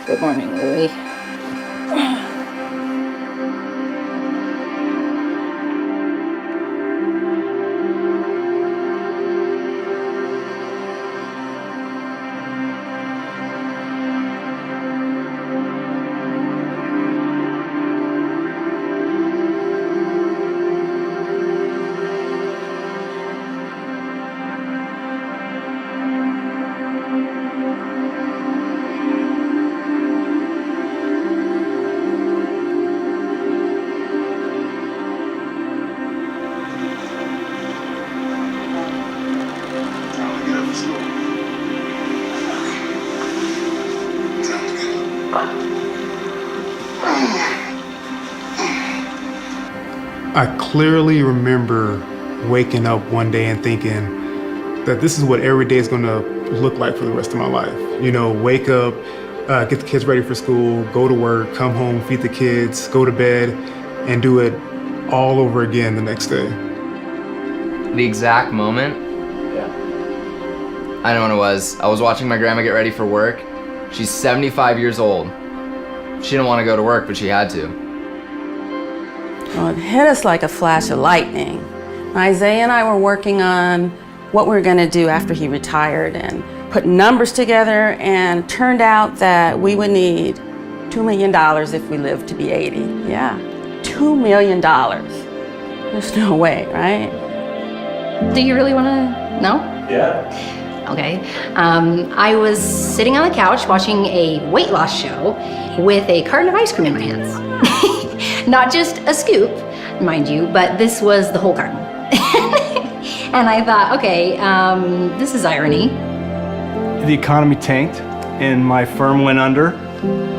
Good morning, Louie. I clearly remember waking up one day and thinking that this is what every day is gonna look like for the rest of my life. You know, wake up, get the kids ready for school, go to work, come home, feed the kids, go to bed, and do it all over again the next day. The exact moment, I know when it was. I was watching my grandma get ready for work. She's 75 years old. She didn't want to go to work, but she had to. Well, it hit us like a flash of lightning. Isaiah and I were working on what we were going to do after he retired and put numbers together, and turned out that we would need $2 million if we lived to be 80. Yeah, $2 million. There's no way, right? Do you really want to know? Yeah. Okay. I was sitting on the couch watching a weight loss show with a carton of ice cream in my hands. Not just a scoop, mind you, but this was the whole carton. And I thought, okay, this is irony. The economy tanked and my firm went under,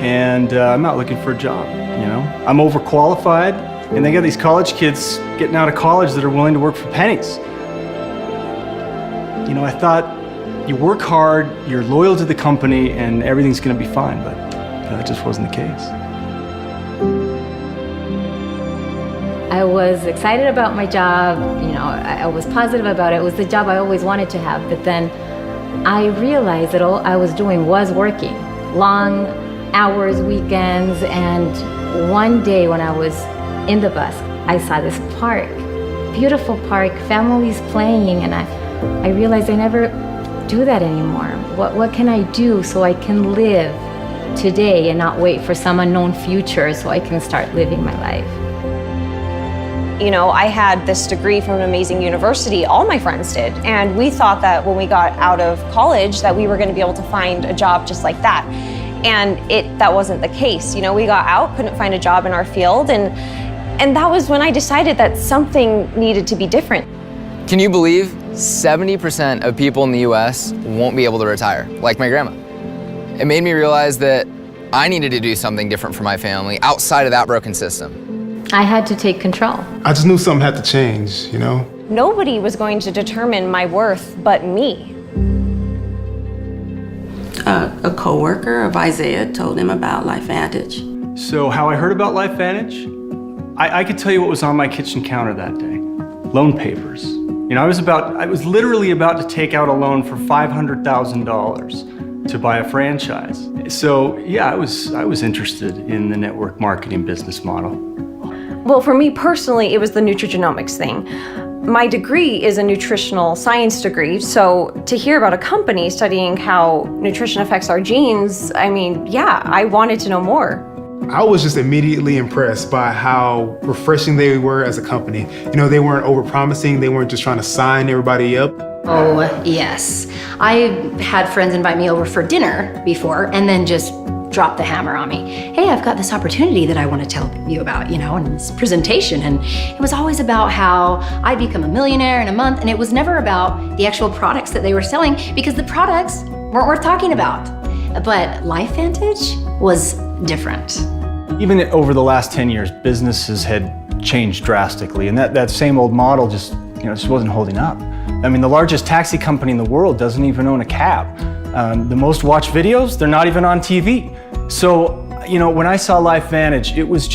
and I'm not looking for a job, you know? I'm overqualified, and they got these college kids getting out of college that are willing to work for pennies. You know, I thought you work hard, you're loyal to the company, and everything's gonna be fine, but that just wasn't the case. I was excited about my job, you know, I was positive about it. It was the job I always wanted to have, but then I realized that all I was doing was working. Long hours, weekends, and one day when I was in the bus, I saw this park, beautiful park, families playing, and I realized I never do that anymore. What can I do so I can live today and not wait for some unknown future so I can start living my life? You know, I had this degree from an amazing university, all my friends did, and we thought that when we got out of college that we were going to be able to find a job just like that. And that wasn't the case. You know, we got out, couldn't find a job in our field, and that was when I decided that something needed to be different. Can you believe 70% of people in the US won't be able to retire, like my grandma? It made me realize that I needed to do something different for my family outside of that broken system. I had to take control. I just knew something had to change, you know? Nobody was going to determine my worth but me. A coworker of Isaiah told him about LifeVantage. So how I heard about LifeVantage? I could tell you what was on my kitchen counter that day. Loan papers. You know, I was literally about to take out a loan for $500,000 to buy a franchise. So yeah, I was interested in the network marketing business model. Well, for me personally, it was the Nutirgenomics thing. My degree is a nutritional science degree, so to hear about a company studying how nutrition affects our genes, I mean, yeah, I wanted to know more. I was just immediately impressed by how refreshing they were as a company. You know, they weren't overpromising, they weren't just trying to sign everybody up. Oh, yes. I had friends invite me over for dinner before and then just drop the hammer on me. Hey, I've got this opportunity that I want to tell you about, you know, and this presentation. And it was always about how I'd become a millionaire in a month. And it was never about the actual products that they were selling, because the products weren't worth talking about. But LifeVantage was different. Even over the last 10 years, businesses had changed drastically, and that same old model just wasn't holding up. I mean, the largest taxi company in the world doesn't even own a cab. The most watched videos, they're not even on TV. So, you know, when I saw LifeVantage, it was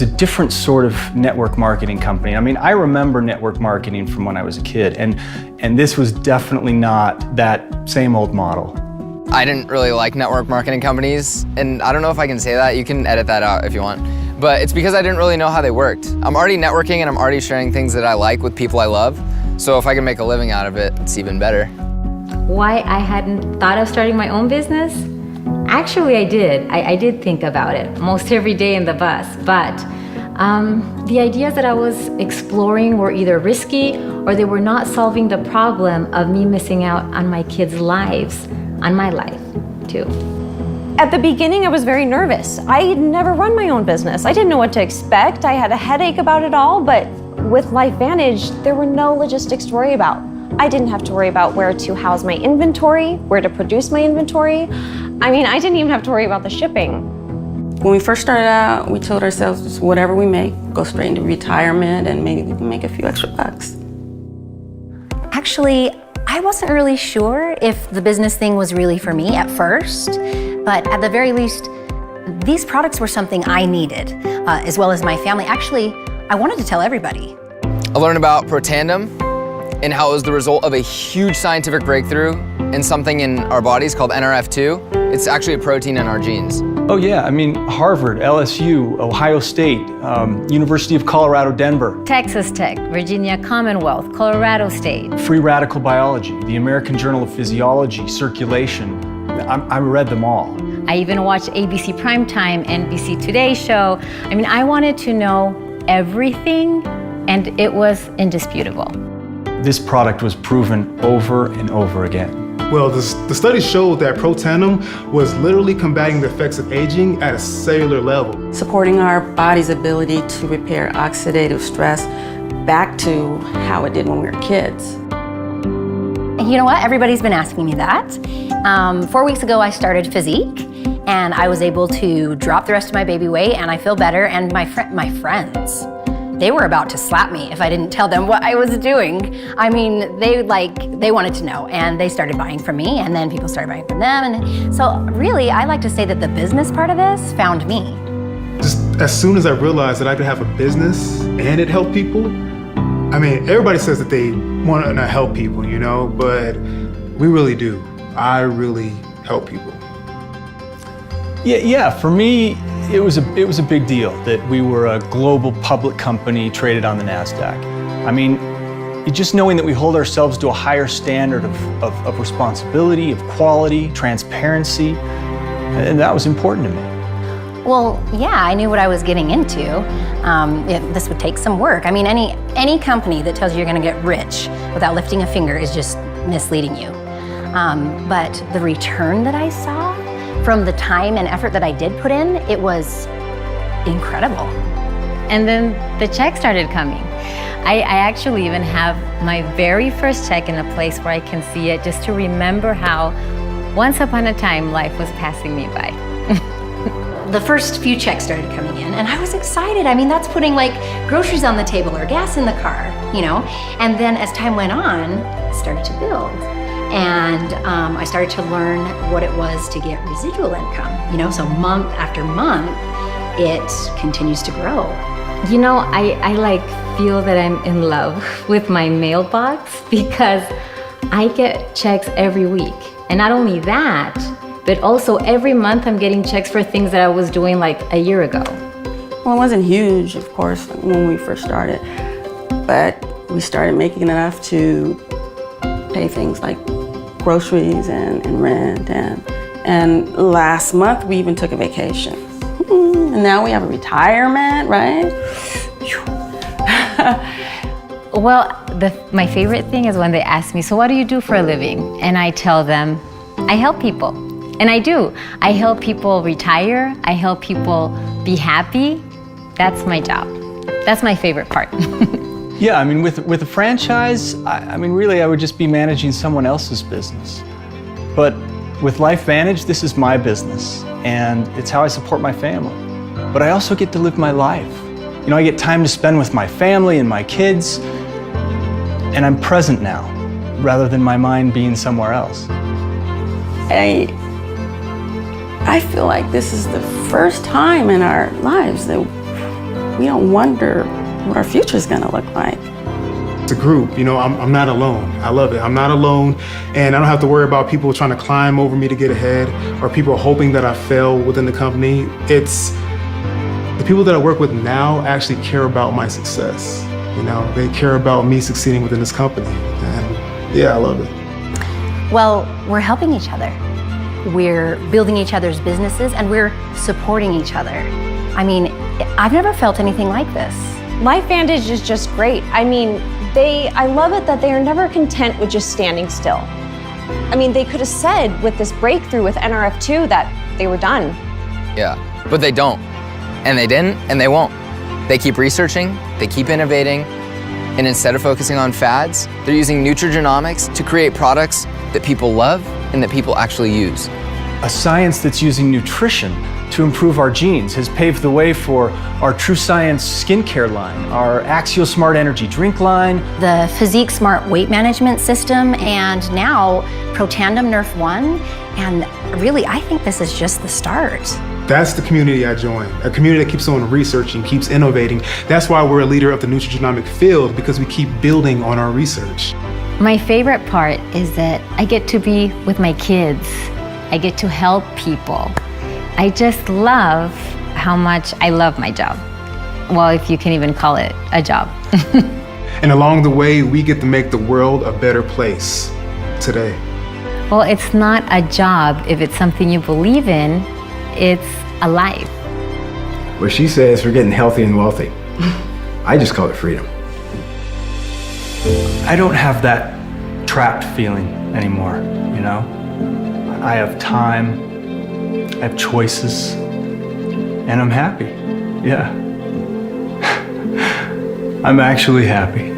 a different sort of network marketing company. I mean, I remember network marketing from when I was a kid, and this was definitely not that same old model. I didn't really like network marketing companies, and I don't know if I can say that. You can edit that out if you want. But it's because I didn't really know how they worked. I'm already networking and I'm already sharing things that I like with people I love. So if I can make a living out of it, it's even better. Why I hadn't thought of starting my own business? Actually, I did. I did think about it most every day in the bus, but the ideas that I was exploring were either risky or they were not solving the problem of me missing out on my kids' lives, on my life too. At the beginning, I was very nervous. I had never run my own business. I didn't know what to expect. I had a headache about it all, but with LifeVantage, there were no logistics to worry about. I didn't have to worry about where to house my inventory, where to produce my inventory. I mean, I didn't even have to worry about the shipping. When we first started out, we told ourselves just whatever we make, go straight into retirement and maybe we can make a few extra bucks. Actually, I wasn't really sure if the business thing was really for me at first, but at the very least, these products were something I needed, as well as my family. Actually, I wanted to tell everybody. I learned about Protandim and how it was the result of a huge scientific breakthrough in something in our bodies called NRF2. It's actually a protein in our genes. Oh yeah, I mean, Harvard, LSU, Ohio State, University of Colorado, Denver. Texas Tech, Virginia Commonwealth, Colorado State. Free Radical Biology, the American Journal of Physiology, Circulation. I read them all. I even watched ABC Primetime, NBC Today show. I mean, I wanted to know everything, and it was indisputable. This product was proven over and over again. Well, the study showed that Protandim was literally combating the effects of aging at a cellular level. Supporting our body's ability to repair oxidative stress back to how it did when we were kids. You know what? Everybody's been asking me that. 4 weeks ago, I started Physique, and I was able to drop the rest of my baby weight, and I feel better. And my friends, they were about to slap me if I didn't tell them what I was doing. I mean, they wanted to know, and they started buying from me, and then people started buying from them. And so really, I like to say that the business part of this found me. Just as soon as I realized that I could have a business and it helped people, I mean, everybody says that they want to help people, you know, but we really do. I really help people. Yeah, for me, it was a big deal that we were a global public company traded on the NASDAQ. I mean, just knowing that we hold ourselves to a higher standard of responsibility, of quality, transparency, and that was important to me. Well, yeah, I knew what I was getting into. This would take some work. I mean, any company that tells you you're gonna get rich without lifting a finger is just misleading you. But the return that I saw from the time and effort that I did put in, it was incredible. And then the check started coming. I actually even have my very first check in a place where I can see it, just to remember how once upon a time life was passing me by. The first few checks started coming in, and I was excited. I mean, that's putting like groceries on the table or gas in the car, you know? And then as time went on, it started to build. And I started to learn what it was to get residual income, you know? So month after month, it continues to grow. You know, I like feel that I'm in love with my mailbox because I get checks every week. And not only that, but also every month I'm getting checks for things that I was doing like a year ago. Well, it wasn't huge, of course, when we first started, but we started making enough to pay things like groceries and rent, and last month we even took a vacation. And now we have a retirement, right? Well, my favorite thing is when they ask me, so what do you do for a living? And I tell them, I help people. And I do. I help people retire. I help people be happy. That's my job. That's my favorite part. Yeah, I mean, with a franchise, I mean, really, I would just be managing someone else's business. But with LifeVantage, this is my business, and it's how I support my family. But I also get to live my life. You know, I get time to spend with my family and my kids, and I'm present now, rather than my mind being somewhere else. I feel like this is the first time in our lives that we don't wonder what our future is going to look like. It's a group, you know, I'm not alone. I love it. I'm not alone, and I don't have to worry about people trying to climb over me to get ahead or people hoping that I fail within the company. It's the people that I work with now actually care about my success. You know, they care about me succeeding within this company, and yeah, I love it. Well, we're helping each other. We're building each other's businesses, and we're supporting each other. I mean, I've never felt anything like this. LifeVantage is just great. I mean, I love it that they are never content with just standing still. I mean, they could have said with this breakthrough with NRF2 that they were done. Yeah, but they don't. And they didn't, and they won't. They keep researching, they keep innovating, and instead of focusing on fads, they're using Nutirgenomics to create products that people love and that people actually use. A science that's using nutrition to improve our genes has paved the way for our True Science skincare line, our Axial Smart Energy drink line, The Physique Smart weight management system, and now Protandem Nerf 1. And really, I think this is just the start. That's the community I joined, a community that keeps on researching, keeps innovating. That's why we're a leader of the nutrigenomic field, because we keep building on our research. My favorite part is that I get to be with my kids. I get to help people. I just love how much I love my job. Well, if you can even call it a job. And along the way, we get to make the world a better place today. Well, it's not a job if it's something you believe in. It's a life. What she says, we're getting healthy and wealthy. I just call it freedom. I don't have that trapped feeling anymore, you know? I have time, I have choices, and I'm happy. Yeah. I'm actually happy.